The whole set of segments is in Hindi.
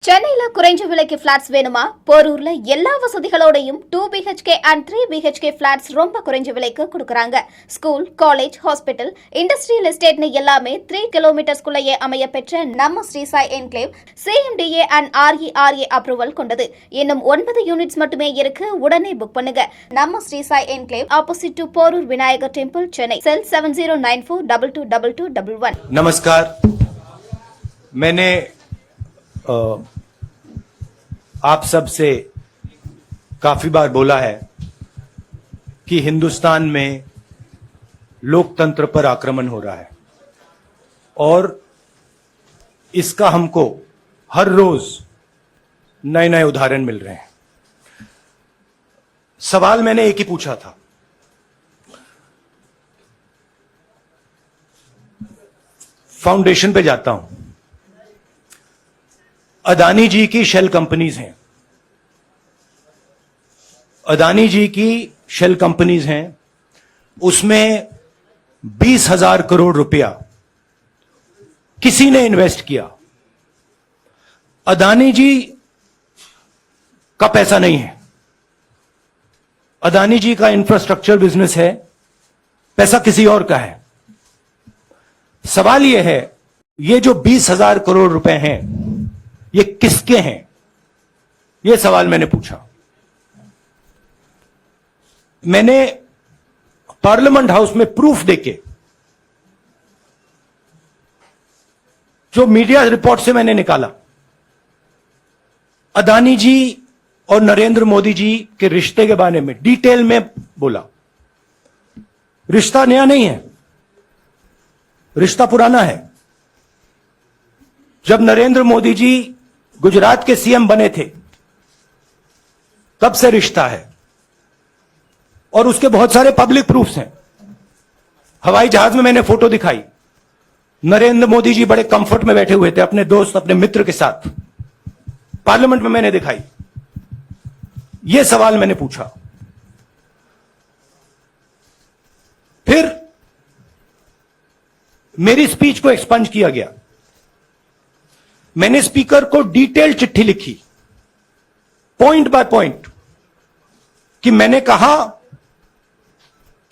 சென்னையில குறைஞ்ச விலைக்கு பிளாட்ஸ் வேணுமா? போரூர்ல எல்லா வசதிகளோடையும் 2 BHK and 3 BHK பிளாட்ஸ் ரொம்ப குறைஞ்ச விலைக்கு கொடுக்கறாங்க. ஸ்கூல், காலேஜ், ஹாஸ்பிட்டல், இண்டஸ்ட்ரியல் எஸ்டேட்னு எல்லாமே 3 கிலோமீட்டர்ஸ்குள்ளேயே அமைய பெற்ற நம்ம Sri Sai enclave CMDA and RERA approval கொண்டது. இன்னும் 9 யூனிட்ஸ் மட்டுமே இருக்கு. உடனே புக் பண்ணுங்க. நம்ம Sri Sai enclave opposite to Porur Vinayagar temple, Chennai. Cell 7094222211. नमस्कार। मैंने आप सब से काफी बार बोला है कि हिंदुस्तान में लोकतंत्र पर आक्रमण हो रहा है और इसका हमको हर रोज नए नए उदाहरण मिल रहे हैं। सवाल मैंने एक ही पूछा था, फाउंडेशन पे जाता हूं, अदानी जी की शेल कंपनीज हैं, अदानी जी की शेल कंपनीज हैं, उसमें 20,000 करोड़ रुपया किसी ने इन्वेस्ट किया। अदानी जी का पैसा नहीं है, अदानी जी का इंफ्रास्ट्रक्चर बिजनेस है, पैसा किसी और का है। सवाल यह है, ये जो 20,000 करोड़ रुपए हैं ये किसके हैं? यह सवाल मैंने पूछा। मैंने पार्लियामेंट हाउस में प्रूफ देके, जो मीडिया रिपोर्ट से मैंने निकाला, अदानी जी और नरेंद्र मोदी जी के रिश्ते के बारे में डिटेल में बोला। रिश्ता नया नहीं है, रिश्ता पुराना है। जब नरेंद्र मोदी जी गुजरात के सीएम बने थे तब से रिश्ता है और उसके बहुत सारे पब्लिक प्रूफ्स हैं। हवाई जहाज में मैंने फोटो दिखाई, नरेंद्र मोदी जी बड़े कंफर्ट में बैठे हुए थे अपने दोस्त, अपने मित्र के साथ। पार्लियामेंट में मैंने दिखाई। यह सवाल मैंने पूछा। फिर मेरी स्पीच को एक्सपंज किया गया। मैंने स्पीकर को डिटेल चिट्ठी लिखी, पॉइंट बाय पॉइंट, कि मैंने कहा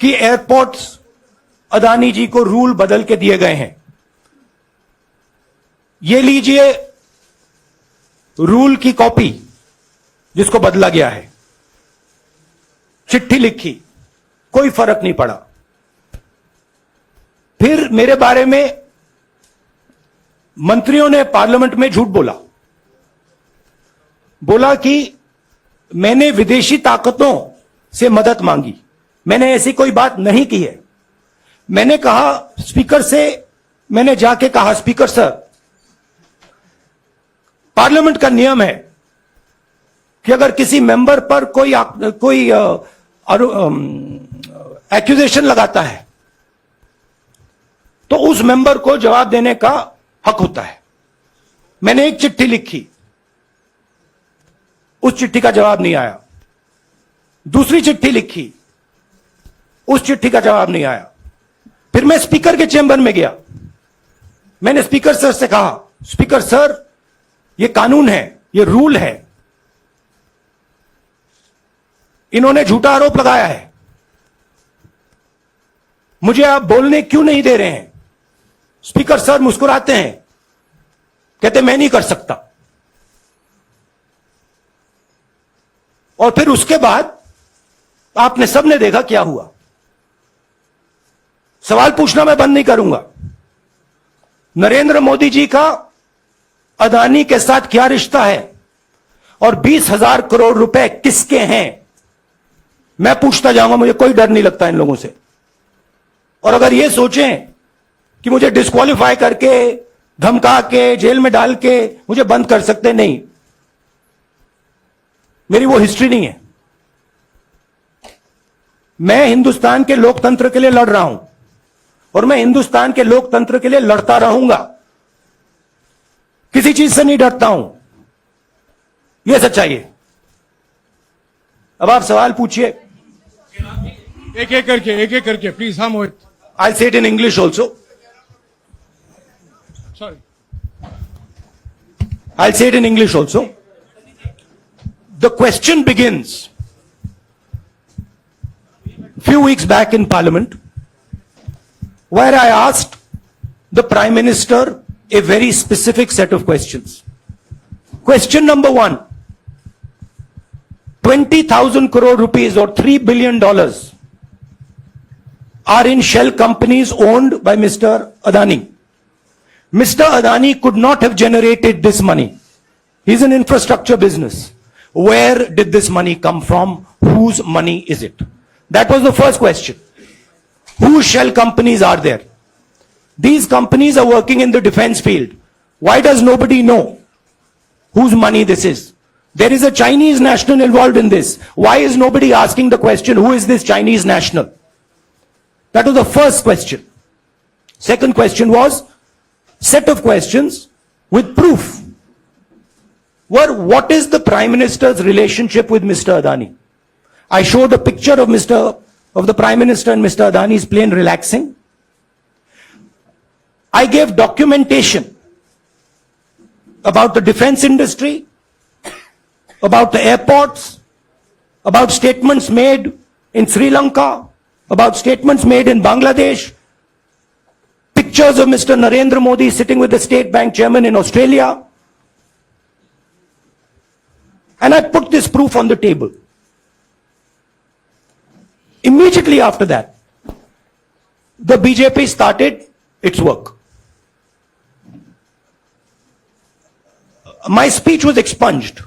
कि एयरपोर्ट्स अदानी जी को रूल बदल के दिए गए हैं। ये लीजिए रूल की कॉपी जिसको बदला गया है। चिट्ठी लिखी, कोई फर्क नहीं पड़ा। फिर मेरे बारे में मंत्रियों ने पार्लियामेंट में झूठ बोला कि मैंने विदेशी ताकतों से मदद मांगी। मैंने ऐसी कोई बात नहीं की है। मैंने कहा स्पीकर से, मैंने जाके कहा, स्पीकर सर, पार्लियामेंट का नियम है कि अगर किसी मेंबर पर कोई एक्यूजेशन लगाता है तो उस मेंबर को जवाब देने का हक होता है। मैंने एक चिट्ठी लिखी, उस चिट्ठी का जवाब नहीं आया। दूसरी चिट्ठी लिखी, उस चिट्ठी का जवाब नहीं आया। फिर मैं स्पीकर के चेंबर में गया। मैंने स्पीकर सर से कहा, स्पीकर सर, यह कानून है, यह रूल है, इन्होंने झूठा आरोप लगाया है, मुझे आप बोलने क्यों नहीं दे रहे हैं? स्पीकर सर मुस्कुराते हैं, कहते मैं नहीं कर सकता। और फिर उसके बाद आपने सबने देखा क्या हुआ। सवाल पूछना मैं बंद नहीं करूंगा। नरेंद्र मोदी जी का अदानी के साथ क्या रिश्ता है और 20,000 करोड़ रुपए किसके हैं, मैं पूछता जाऊंगा। मुझे कोई डर नहीं लगता इन लोगों से। और अगर यह सोचें कि मुझे डिस्क्वालीफाई करके, धमका के, जेल में डाल के मुझे बंद कर सकते, नहीं, मेरी वो हिस्ट्री नहीं है। मैं हिंदुस्तान के लोकतंत्र के लिए लड़ रहा हूं और मैं हिंदुस्तान के लोकतंत्र के लिए लड़ता रहूंगा। किसी चीज से नहीं डरता हूं, यह सच्चाई है। अब आप सवाल पूछिए। एक एक करके प्लीज। हाँ मोहित, I'll say it in English also. Sorry. I'll say it in English also. The question begins. Few weeks back in Parliament, where I asked the Prime Minister a very specific set of questions. Question number one, 20,000 crore rupees or $3 billion are in shell companies owned by Mr. Adani. Mr. Adani could not have generated this money. He's an infrastructure business. Where did this money come from? Whose money is it? That was the first question. Whose shell companies are there? These companies are working in the defense field. Why does nobody know whose money this is? There is a Chinese national involved in this. Why is nobody asking the question, who is this Chinese national? That was the first question. Second question was, set of questions with proof. What is the Prime Minister's relationship with Mr. Adani? I showed a picture of the Prime Minister and Mr. Adani's plane relaxing. I gave documentation about the defense industry, about the airports, about statements made in Sri Lanka, about statements made in Bangladesh, pictures of Mr. Narendra Modi sitting with the State Bank chairman in Australia. And I put this proof on the table. Immediately after that, the BJP started its work. My speech was expunged.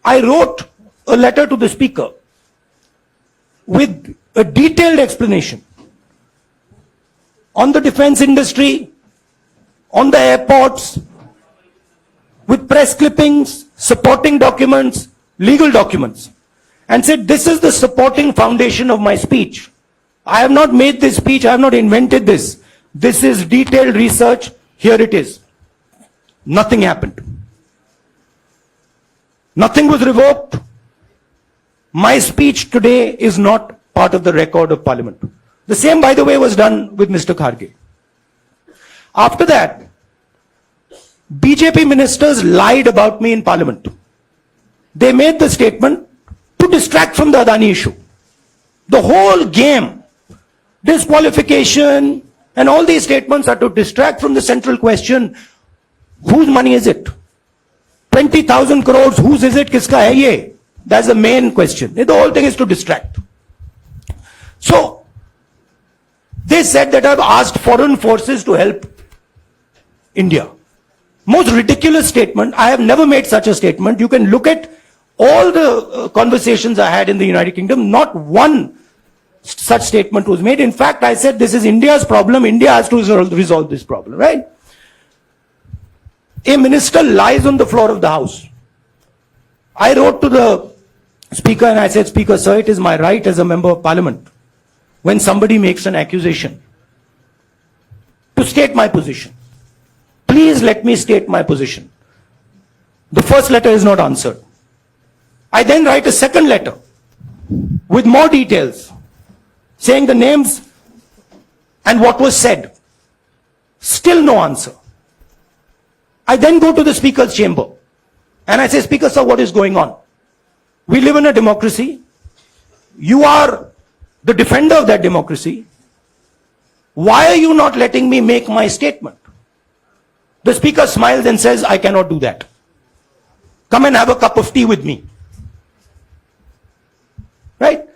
I wrote a letter to the Speaker with a detailed explanation on the defense industry, on the airports, with press clippings, supporting documents, legal documents, and said, this is the supporting foundation of my speech. I have not made this speech, I have not invented this. This is detailed research, here it is. Nothing happened. Nothing was revoked. My speech today is not part of the record of Parliament. The same, by the way, was done with Mr. Kharge. After that, BJP ministers lied about me in Parliament. They made the statement to distract from the Adani issue. The whole game, disqualification, and all these statements are to distract from the central question, whose money is it? 20,000 crores, whose is it? Kiska hai ye? That's the main question. The whole thing is to distract. So, they said that I've asked foreign forces to help India. Most ridiculous statement. I have never made such a statement. You can look at all the conversations I had in the United Kingdom. Not one such statement was made. In fact, I said this is India's problem. India has to resolve this problem, right? A minister lies on the floor of the House. I wrote to the Speaker and I said, Speaker, sir, it is my right as a member of Parliament, when somebody makes an accusation, to state my position. Please let me state my position. The first letter is not answered. I then write a second letter with more details, saying the names and what was said. Still no answer. I then go to the Speaker's chamber and I say, Speaker, sir, what is going on? We live in a democracy. You are the defender of that democracy. Why are you not letting me make my statement? The Speaker smiles and says, I cannot do that. Come and have a cup of tea with me. Right?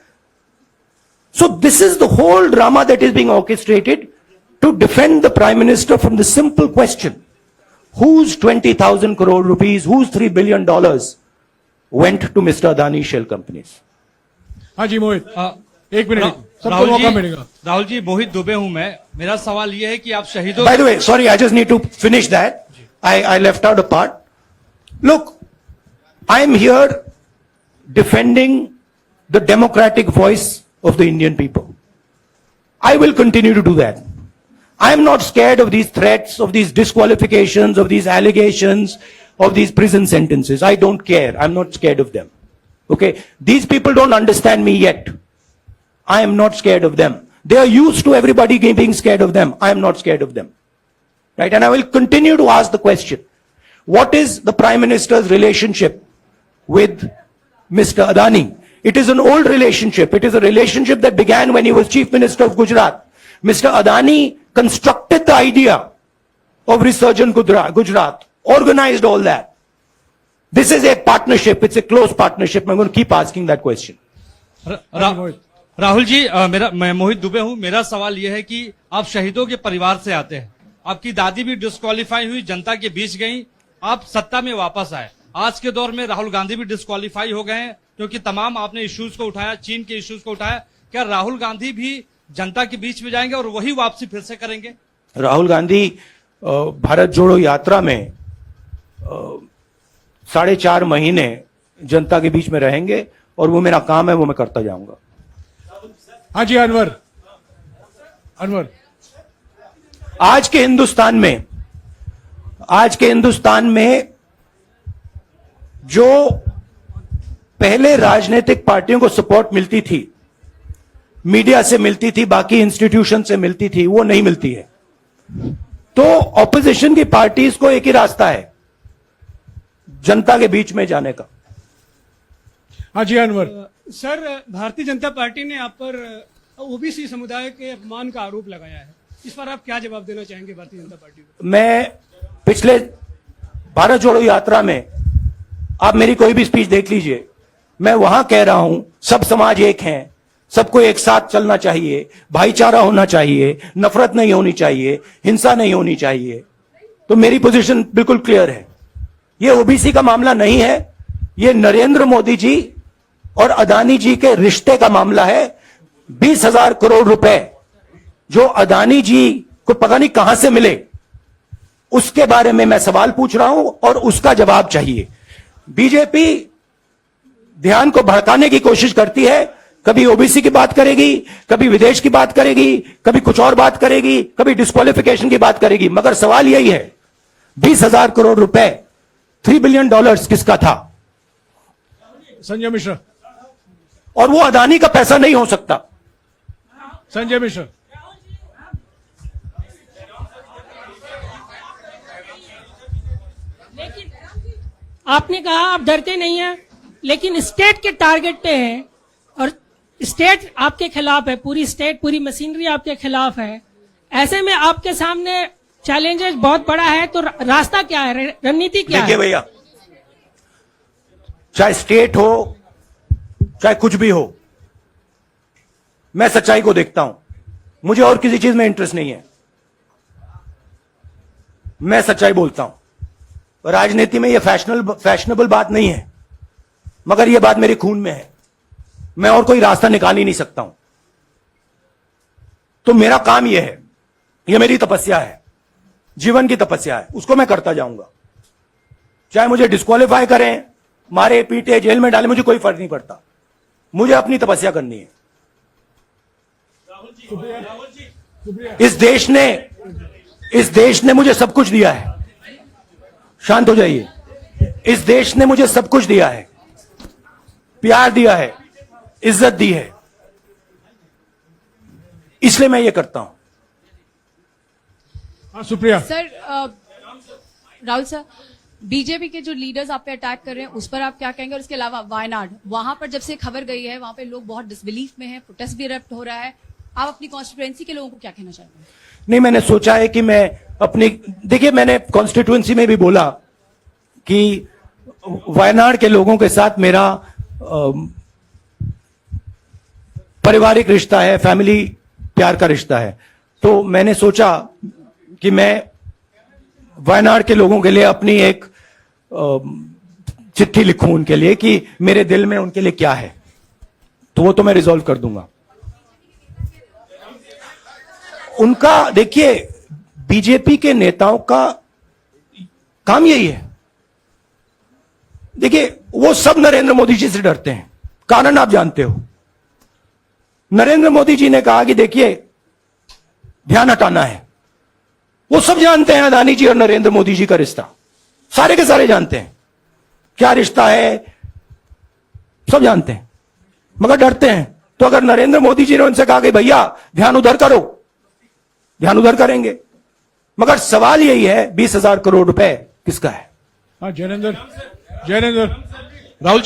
So this is the whole drama that is being orchestrated to defend the Prime Minister from the simple question. Whose 20,000 crore rupees, whose $3 billion went to Mr. Adani shell companies? हाँ जी मोहित एक मिनट सबको राहुल मौका जी, मिलेगा राहुल जी मोहित दुबे हूं मैं मेरा सवाल ये है कि आप शहीदों By the way, sorry, I just need to finish that. I left out a part. Look, I am here defending the democratic voice of the Indian people. I will continue to do that. I am not scared of these threats, of these disqualifications, of these allegations, of these prison sentences. I don't care. I'm not scared of them. Okay? These people don't understand me yet. I am not scared of them. They are used to everybody being scared of them. I am not scared of them. Right? And I will continue to ask the question. what is the Prime Minister's relationship with Mr. Adani? It is an old relationship. It is a relationship that began when he was Chief Minister of Gujarat. Mr. Adani constructed the idea of Resurgent Gujarat, organized all that. This is a partnership. It's a close partnership. I'm going to keep asking that question. Rahul ji, मैं मोहित दुबे हूं। मेरा सवाल यह है कि आप शहीदों के परिवार से आते हैं। आपकी दादी भी डिस्क्वालीफाई हुई, जनता के बीच गई, आप सत्ता में वापस आए। आज के दौर में राहुल गांधी भी डिस्क्वालीफाई हो गए हैं, क्योंकि तमाम आपने इश्यूज को उठाया, चीन के इश्यूज को उठाया। क्या राहुल गांधी भी जनता के बीच में जाएंगे और वही वापसी फिर से करेंगे? राहुल गांधी भारत जोड़ो यात्रा में 4.5 महीने जनता के बीच में रहेंगे और वो मेरा काम है, वो मैं करता जाऊंगा। हाँ जी, अनवर आज के हिंदुस्तान में जो पहले राजनीतिक पार्टियों को सपोर्ट मिलती थी, मीडिया से मिलती थी, बाकी इंस्टीट्यूशन से मिलती थी, वो नहीं मिलती है। तो ऑपोजिशन की पार्टीज को एक ही रास्ता है, जनता के बीच में जाने का। हाँ जी, अनवर। सर, भारतीय जनता पार्टी ने आप पर ओबीसी समुदाय के अपमान का आरोप लगाया है। इस पर आप क्या जवाब देना चाहेंगे भारतीय जनता पार्टी को? मैं पिछले भारत जोड़ो यात्रा में, आप मेरी कोई भी स्पीच देख लीजिए, मैं वहां कह रहा हूं सब समाज एक हैं, सबको एक साथ चलना चाहिए, भाईचारा होना चाहिए, नफरत नहीं होनी चाहिए, हिंसा नहीं होनी चाहिए। तो मेरी पोजीशन बिल्कुल क्लियर है। ये ओबीसी का मामला नहीं है, ये नरेंद्र मोदी जी और अदानी जी के रिश्ते का मामला है। 20,000 करोड़ रुपए जो अदानी जी को पता नहीं कहां से मिले, उसके बारे में मैं सवाल पूछ रहा हूं और उसका जवाब चाहिए। बीजेपी ध्यान को भड़काने की कोशिश करती है, कभी ओबीसी की बात करेगी, कभी विदेश की बात करेगी, कभी कुछ और बात करेगी, कभी डिस्क्वालिफिकेशन की बात करेगी, मगर सवाल यही है 20,000 करोड़ रुपए, $3 बिलियन किसका था? संजय मिश्रा। और वो अदानी का पैसा नहीं हो सकता। संजय मिश्रा। लेकिन आपने कहा आप डरते नहीं हैं, लेकिन स्टेट के टारगेट पे हैं और स्टेट आपके खिलाफ है, पूरी स्टेट, पूरी मशीनरी आपके खिलाफ है। ऐसे में आपके सामने चैलेंजेस बहुत बड़ा है, तो रास्ता क्या है, रणनीति क्या है? देखिए भैया, चाहे स्टेट हो, चाहे कुछ भी हो, मैं सच्चाई को देखता हूं। मुझे और किसी चीज में इंटरेस्ट नहीं है, मैं सच्चाई बोलता हूं। राजनीति में यह फैशनेबल बात नहीं है, मगर यह बात मेरे खून में है। मैं और कोई रास्ता निकाल ही नहीं सकता हूं। तो मेरा काम यह है, यह मेरी तपस्या है, जीवन की तपस्या है, उसको मैं करता जाऊंगा। चाहे मुझे डिस्क्वालीफाई करें, मारे पीटे, जेल में डाले, मुझे कोई फर्क नहीं पड़ता। मुझे अपनी तपस्या करनी है। इस देश ने मुझे सब कुछ दिया है। शांत हो जाइए। इस देश ने मुझे सब कुछ दिया है, प्यार दिया है, इज्जत दी है, इसलिए मैं ये करता हूं। हाँ, Supriya. Sir, Rahul sir, BJP के जो लीडर्स आप पे अटैक कर रहे हैं उस पर आप क्या कहेंगे? और इसके अलावा वायनाड, वहां पर जब से खबर गई है, वहां पे लोग बहुत डिसबिलीफ में हैं, प्रोटेस्ट भी इरप्ट हो रहा है। आप अपनी कॉन्स्टिट्यूएंसी के लोगों को क्या कहना चाहते हैं? नहीं, मैंने सोचा है कि मैं अपनी, देखिए, मैंने कॉन्स्टिट्यूएंसी में भी बोला कि वायनाड के लोगों के साथ मेरा पारिवारिक रिश्ता है, फैमिली प्यार का रिश्ता है। तो मैंने सोचा कि मैं वायनाड के लोगों के लिए अपनी एक चिट्ठी लिखूं उनके लिए कि मेरे दिल में उनके लिए क्या है। तो वो तो मैं रिजॉल्व कर दूंगा। उनका, देखिए, बीजेपी के नेताओं का काम यही है। देखिए, वो सब नरेंद्र मोदी जी से डरते हैं, कारण आप जानते हो। नरेंद्र मोदी जी ने कहा कि देखिए, ध्यान हटाना है। वो सब जानते हैं अदानी जी और नरेंद्र मोदी जी का रिश्ता, सारे के सारे जानते हैं क्या रिश्ता है, सब जानते हैं, मगर डरते हैं। तो अगर नरेंद्र मोदी जी ने उनसे कहा कि भैया ध्यान उधर करो, ध्यान उधर करेंगे। मगर सवाल यही है 20,000 करोड़ रुपए किसका है? हाँ जैनेंद्र, जैनेंद्र, राहुल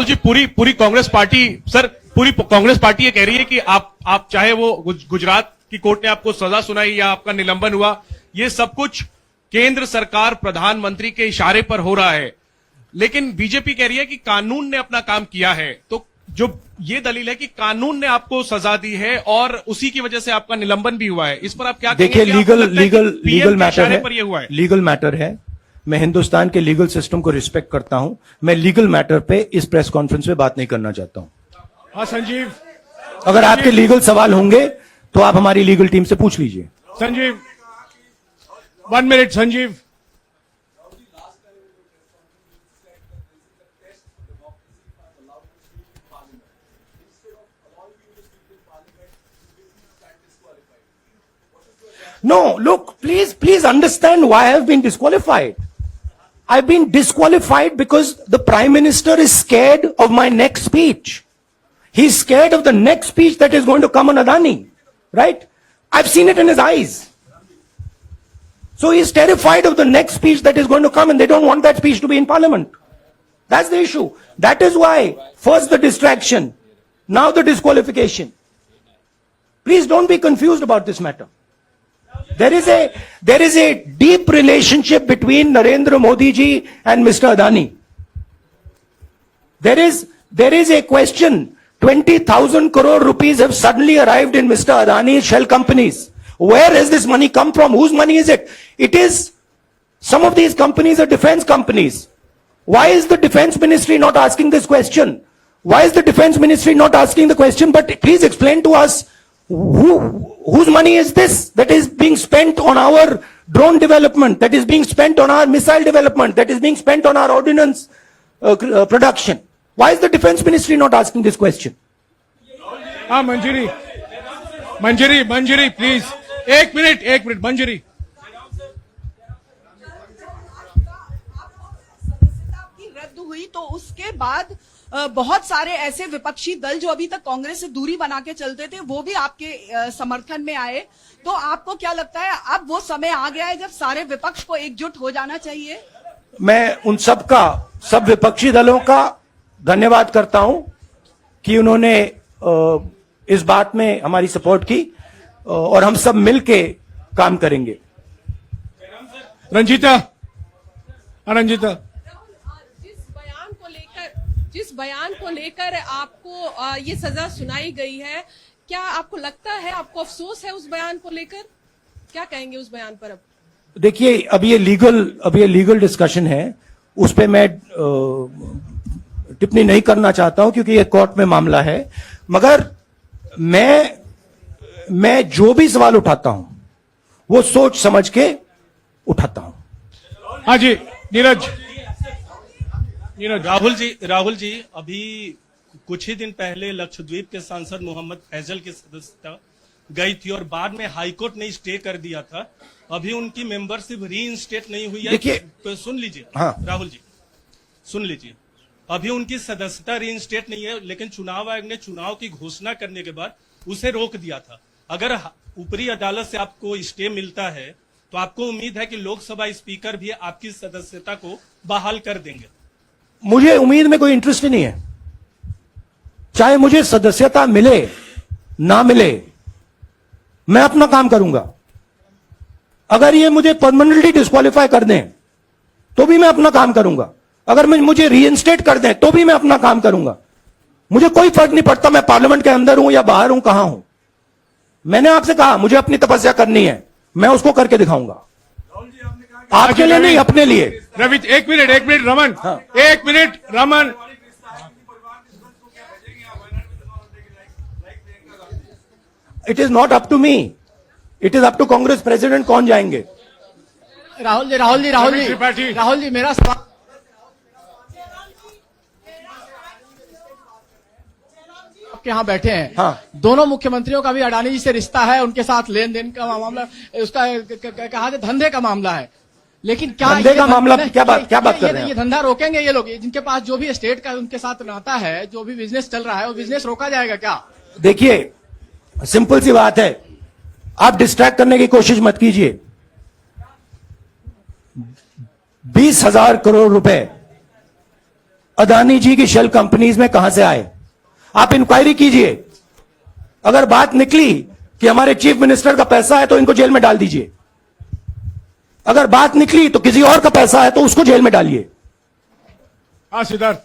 जी पूरी कांग्रेस पार्टी, सर पूरी कांग्रेस पार्टी ये कह रही है कि आप चाहे वो गुजरात की कोर्ट ने आपको सजा सुनाई या आपका निलंबन हुआ, ये सब कुछ केंद्र सरकार प्रधानमंत्री के इशारे पर हो रहा है। लेकिन बीजेपी कह रही है कि कानून ने अपना काम किया है। तो जो ये दलील है कि कानून ने आपको सजा दी है और उसी की वजह से आपका निलंबन भी हुआ है, इस पर आप क्या देखिए, कहेंगे? कि आपको लगता है कि लीगल PM के मैटर इशारे है, पर ये हुआ है। लीगल मैटर है। मैं हिंदुस्तान के लीगल सिस्टम को रिस्पेक्ट करता हूं। मैं लीगल मैटर पे इस प्रेस कॉन्फ्रेंस में बात नहीं करना चाहता हूं। हाँ संजीव, अगर आपके लीगल सवाल होंगे तो आप हमारी लीगल टीम से पूछ लीजिए। Sanjeev, 1 minute Sanjeev. No, look, please understand why I have been disqualified. I've been disqualified because the Prime Minister is scared of my next speech. He's scared of the next speech that is going to come on Adani, right? I've seen it in his eyes. So he's terrified of the next speech that is going to come, and they don't want that speech to be in Parliament. That's the issue. That is why, first the distraction, now the disqualification. Please don't be confused about this matter. There is a deep relationship between Narendra Modi ji and Mr. Adani. There is a question. 20,000 crore rupees have suddenly arrived in Mr. Adani's shell companies. Where has this money come from? Whose money is it? It is, some of these companies are defense companies. Why is the defense ministry not asking this question? Why is the defense ministry not asking the question? But please explain to us, whose money is this that is being spent on our drone development, that is being spent on our missile development, that is being spent on our ordnance production? Why is the defense ministry not asking this question? हाँ मंजरी, मंजरी, मंजरी प्लीज, एक मिनट मंजरी। सदस्यता की रद्द हुई तो उसके बाद बहुत सारे ऐसे विपक्षी दल जो अभी तक कांग्रेस से दूरी बना के चलते थे वो भी आपके समर्थन में आए। तो आपको क्या लगता है अब वो समय आ गया है जब सारे विपक्ष को एकजुट हो जाना चाहिए? मैं उन सब विपक्षी दलों का धन्यवाद करता हूं कि उन्होंने इस बात में हमारी सपोर्ट की और हम सब मिलके काम करेंगे। रंजीता, जिस बयान को लेकर आपको ये सजा सुनाई गई है, क्या आपको लगता है, आपको अफसोस है उस बयान को लेकर? क्या कहेंगे उस बयान पर? अब देखिए, अब ये लीगल डिस्कशन है, उस पे मैं टिप्पणी नहीं करना चाहता हूं क्योंकि ये कोर्ट में मामला है। मगर मैं जो भी सवाल उठाता हूं वो सोच समझ के उठाता हूं। हाँ जी, नीरज। राहुल जी अभी कुछ ही दिन पहले लक्षद्वीप के सांसद मोहम्मद फैजल की सदस्यता गई थी और बाद में हाईकोर्ट ने स्टे कर दिया था। अभी उनकी मेंबरशिप रीइंस्टेट नहीं हुई है। देखिए, तो सुन लीजिए। हाँ। राहुल जी सुन लीजिए, अभी उनकी सदस्यता रीइंस्टेट नहीं है, लेकिन चुनाव आयोग ने चुनाव की घोषणा करने के बाद उसे रोक दिया था। अगर ऊपरी अदालत से आपको स्टे मिलता है तो आपको उम्मीद है कि लोकसभा स्पीकर भी आपकी सदस्यता को बहाल कर देंगे? मुझे उम्मीद में कोई इंटरेस्ट ही नहीं है। चाहे मुझे सदस्यता मिले ना मिले, मैं अपना काम करूंगा। अगर ये मुझे परमानेंटली डिस्क्वालीफाई कर दें तो भी मैं अपना काम करूंगा। अगर मुझे रीइंस्टेट कर दें तो भी मैं अपना काम करूंगा। मुझे कोई फर्क नहीं पड़ता मैं पार्लियामेंट के अंदर हूं या बाहर हूं, कहां हूं। मैंने आपसे कहा मुझे अपनी तपस्या करनी है, मैं उसको करके दिखाऊंगा। आपके लिए नहीं, अपने लिए। रवि, एक मिनट रमन, हाँ। एक minute Raman. It is not up to me, it is up to Congress president कौन जाएंगे। राहुल जी मेरा सवाल, आपके यहाँ बैठे हैं। हाँ। दोनों मुख्यमंत्रियों का भी अडानी जी से रिश्ता है, उनके साथ लेन देन का मामला, उसका कहा धंधे का मामला है। लेकिन क्या धंधे का मामला, क्या बात कर रहे हैं? ये धंधा रोकेंगे ये लोग? जिनके पास जो भी स्टेट का उनके साथ नाता है, जो भी बिजनेस चल रहा है, वो बिजनेस रोका जाएगा क्या? देखिए, सिंपल सी बात है, आप डिस्ट्रैक्ट करने की कोशिश मत कीजिए। 20,000 करोड़ रुपए अदानी जी की शेल कंपनीज में कहां से आए? आप इंक्वायरी कीजिए। अगर बात निकली कि हमारे चीफ मिनिस्टर का पैसा है तो इनको जेल में डाल दीजिए। अगर बात निकली तो किसी और का पैसा है तो उसको जेल में डालिए। हाँ Siddharth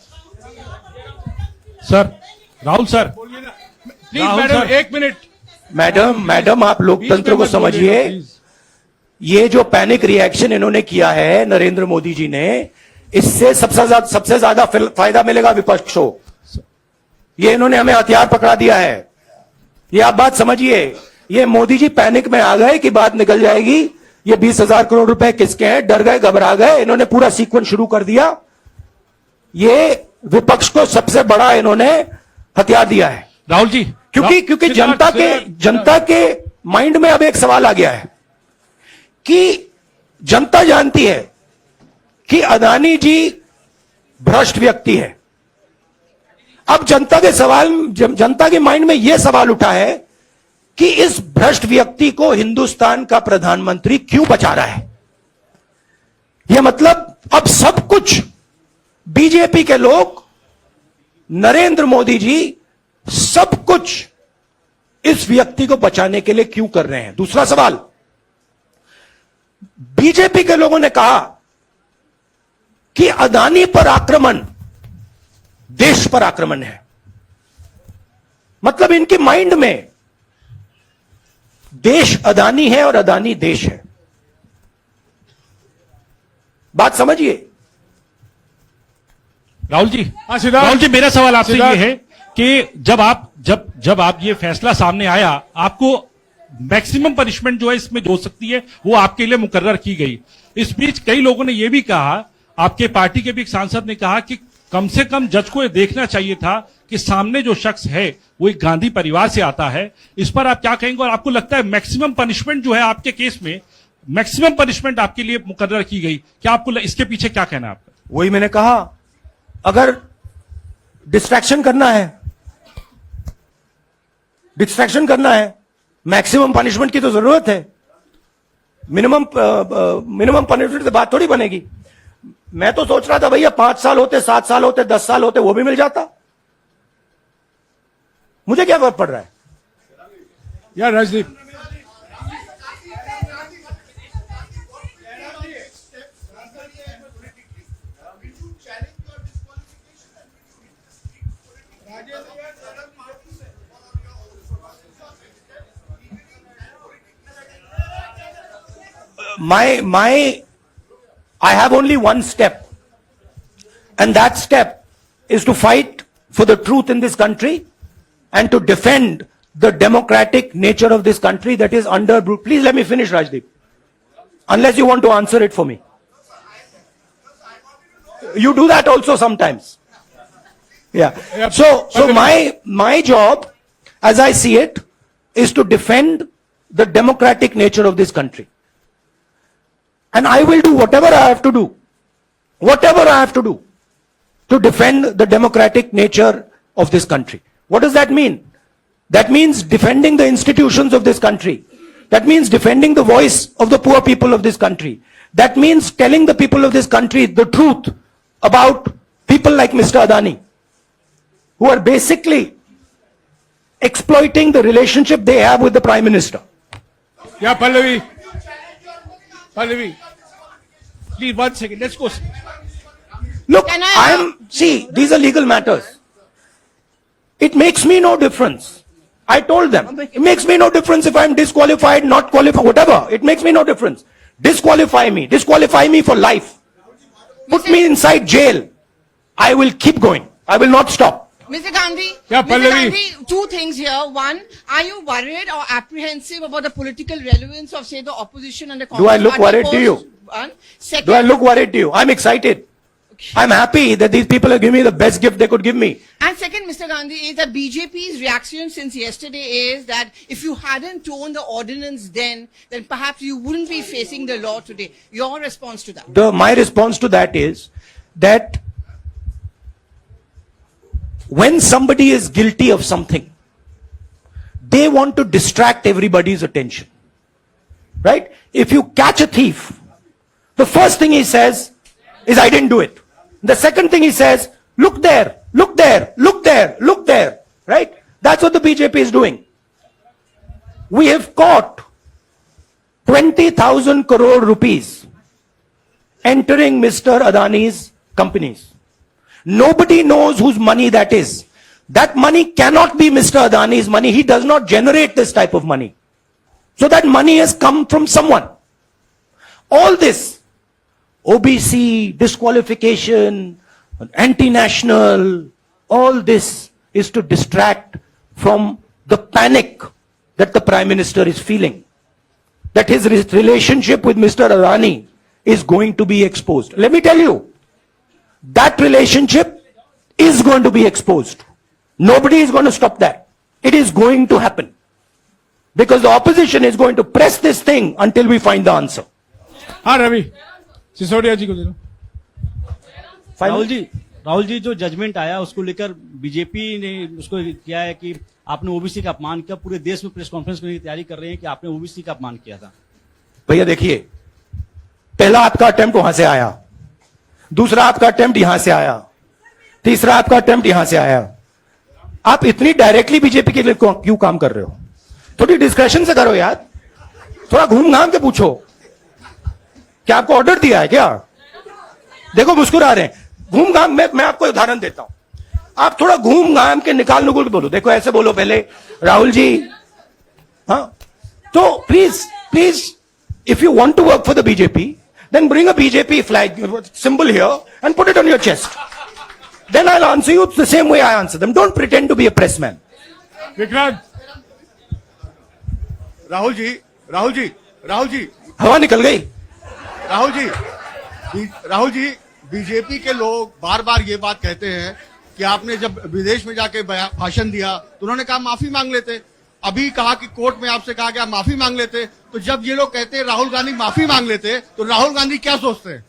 sir, Rahul sir, please Rahul madam sir. 1 minute. Madam आप लोकतंत्र को समझिए। ये जो पैनिक रिएक्शन इन्होंने किया है नरेंद्र मोदी जी ने, इससे सबसे ज्यादा फायदा मिलेगा विपक्ष को। ये इन्होंने हमें हथियार पकड़ा दिया है। ये आप बात समझिए। ये मोदी जी पैनिक में आ गए कि बात निकल जाएगी, ये 20,000 करोड़ रुपए किसके हैं, डर गए, घबरा गए। इन्होंने पूरा सीक्वेंस शुरू कर दिया। ये विपक्ष को सबसे बड़ा इन्होंने हथियार दिया है। राहुल जी, क्योंकि जनता के माइंड में अब एक सवाल आ गया है कि जनता जानती है कि अदानी जी भ्रष्ट व्यक्ति है। अब जनता के माइंड में यह सवाल उठा है कि इस भ्रष्ट व्यक्ति को हिंदुस्तान का प्रधानमंत्री क्यों बचा रहा है। यह मतलब अब सब कुछ बीजेपी के लोग, नरेंद्र मोदी जी सब कुछ इस व्यक्ति को बचाने के लिए क्यों कर रहे हैं। दूसरा सवाल, बीजेपी के लोगों ने कहा कि अदानी पर आक्रमण देश पर आक्रमण है। मतलब इनके माइंड में देश अदानी है और अदानी देश है। बात समझिए। राहुल जी, हाँ सिद्धार्थ। राहुल जी, मेरा सवाल आपसे सिद्धार्थ। ये है कि जब आप ये फैसला सामने आया, आपको मैक्सिमम पनिशमेंट जो है इसमें जो हो सकती है वो आपके लिए मुकर्रर की गई। इस बीच कई लोगों ने यह भी कहा, आपके पार्टी के भी एक सांसद ने कहा कि कम से कम जज को यह देखना चाहिए था कि सामने जो शख्स है वो एक गांधी परिवार से आता है। इस पर आप क्या कहेंगे? और आपको लगता है मैक्सिमम पनिशमेंट जो है आपके केस में, मैक्सिमम पनिशमेंट आपके लिए मुकर्रर की गई, क्या आपको इसके पीछे क्या कहना है आपका? वही मैंने कहा, अगर डिस्ट्रैक्शन करना है, मैक्सिमम पनिशमेंट की तो जरूरत है। मिनिमम पनिशमेंट से बात थोड़ी बनेगी। मैं तो सोच रहा था भैया 5 साल होते, 7 साल होते, 10 साल होते, वो भी मिल जाता। मुझे क्या फर्क पड़ रहा है यार Rajdeep, I have only one step, and that step is to fight for the truth in this country and to defend the democratic nature of this country that is under. Please let me finish, Rajdeep. Unless you want to answer it for me. You do that also sometimes. Yeah. So my job, as I see it, is to defend the democratic nature of this country. And I will do whatever I have to do to defend the democratic nature of this country. What does that mean? That means defending the institutions of this country. That means defending the voice of the poor people of this country. That means telling the people of this country the truth about people like Mr. Adani, who are basically exploiting the relationship they have with the Prime Minister. Yeah, Pallavi, please 1 second. Let's go. Look, see, these are legal matters. It makes me no difference. I told them, it makes me no difference if I'm disqualified, not qualified, whatever. It makes me no difference. Disqualify me for life. Put me inside jail. I will keep going. I will not stop. Mr. Gandhi, Yeah, Mr. Pallavi. Gandhi, 2 things here. One, are you worried or apprehensive about the political relevance of, say, the opposition and the Congress? Do I look party worried to post? you? One. Second, Do I look worried to you? I'm excited. I'm happy that these people are giving me the best gift they could give me. And second, Mr. Gandhi, is that BJP's reaction since yesterday is that if you hadn't torn the ordinance then perhaps you wouldn't be facing the law today. Your response to that? My response to that is that when somebody is guilty of something, they want to distract everybody's attention. Right? If you catch a thief, the first thing he says, is I didn't do it. The second thing he says, look there, look there, look there, look there, right? That's what the BJP is doing. We have caught 20,000 crore rupees entering Mr. Adani's companies. Nobody knows whose money that is. That money cannot be Mr. Adani's money. He does not generate this type of money. So that money has come from someone. All this, OBC, disqualification, anti-national, all this is to distract from the panic that the Prime Minister is feeling. That his relationship with Mr. Adani is going to be exposed. Let me tell you, that relationship is going to be exposed. Nobody is going to stop that. It is going to happen. Because the opposition is going to press this thing until we find the answer. हाँ रवि सिसोदिया जी को दे दो। राहुल जी जो जजमेंट आया उसको लेकर बीजेपी ने उसको किया है कि आपने ओबीसी का अपमान किया। पूरे देश में प्रेस कॉन्फ्रेंस करने की तैयारी कर रहे हैं कि आपने ओबीसी का अपमान किया था। भैया देखिए, पहला आपका अटेम्प्ट वहां से आया, दूसरा आपका अटेम्प्ट यहां से आया, तीसरा आपका अटेम्प्ट यहां से आया। आप इतनी डायरेक्टली बीजेपी के लिए क्यों काम कर रहे हो? थोड़ी डिस्कशन से करो यार, थोड़ा घूम घाम के पूछो। क्या आपको ऑर्डर दिया है क्या? देखो मुस्कुरा रहे हैं। घूम घाम मैं आपको उदाहरण देता हूं। आप थोड़ा घूम घाम के निकाल नुकुल के बोलो। देखो ऐसे बोलो पहले, राहुल जी, हाँ तो please if you want to work for the BJP, then bring a BJP flag symbol here and put it on your chest. Then I'll answer you the same way I answer them. Don't pretend to be a press man. Vikrant Rahul ji हवा निकल गई। राहुल जी बीजेपी के लोग बार बार ये बात कहते हैं कि आपने जब विदेश में जाके भाषण दिया तो उन्होंने कहा माफी मांग लेते। अभी कहा कि कोर्ट में आपसे कहा गया माफी मांग लेते। तो जब ये लोग कहते हैं राहुल गांधी माफी मांग लेते, तो राहुल गांधी क्या सोचते हैं?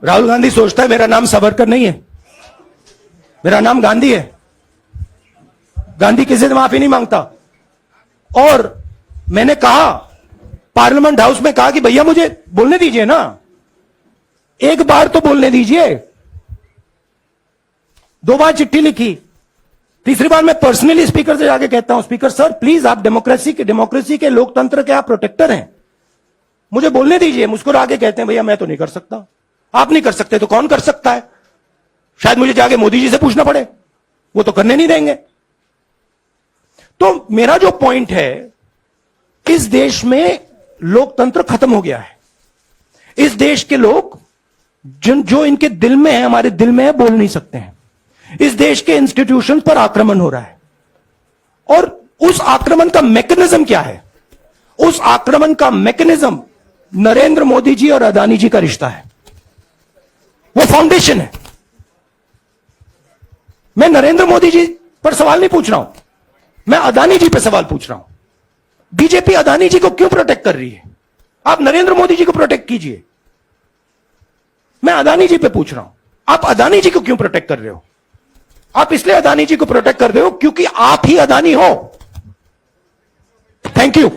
राहुल गांधी सोचता है मेरा नाम सावरकर नहीं है, मेरा नाम गांधी है। गांधी किसी से माफी नहीं मांगता। और मैंने कहा, पार्लियामेंट हाउस में कहा कि भैया मुझे बोलने दीजिए ना, एक बार तो बोलने दीजिए। 2 बार चिट्ठी लिखी, तीसरी बार मैं पर्सनली स्पीकर से जाके कहता हूं, स्पीकर सर प्लीज, आप डेमोक्रेसी के लोकतंत्र के आप प्रोटेक्टर हैं, मुझे बोलने दीजिए। मुस्कुरा के कहते हैं भैया मैं तो नहीं कर सकता। आप नहीं कर सकते तो कौन कर सकता है? शायद मुझे जाके मोदी जी से पूछना पड़े, वो तो करने नहीं देंगे। तो मेरा जो पॉइंट है, इस देश में लोकतंत्र खत्म हो गया है। इस देश के लोग जो इनके दिल में है, हमारे दिल में है, बोल नहीं सकते हैं। इस देश के इंस्टीट्यूशन पर आक्रमण हो रहा है। और उस आक्रमण का मैकेनिज्म क्या है? उस आक्रमण का मैकेनिज्म नरेंद्र मोदी जी और अदानी जी का रिश्ता है, वो फाउंडेशन है। मैं नरेंद्र मोदी जी पर सवाल नहीं पूछ रहा हूं, मैं अदानी जी पर सवाल पूछ रहा हूं। बीजेपी अदानी जी को क्यों प्रोटेक्ट कर रही है? आप नरेंद्र मोदी जी को प्रोटेक्ट कीजिए। मैं अदानी जी पे पूछ रहा हूं, आप अदानी जी को क्यों प्रोटेक्ट कर रहे हो? आप इसलिए अदानी जी को प्रोटेक्ट कर रहे हो क्योंकि आप ही अदानी हो। Thank you.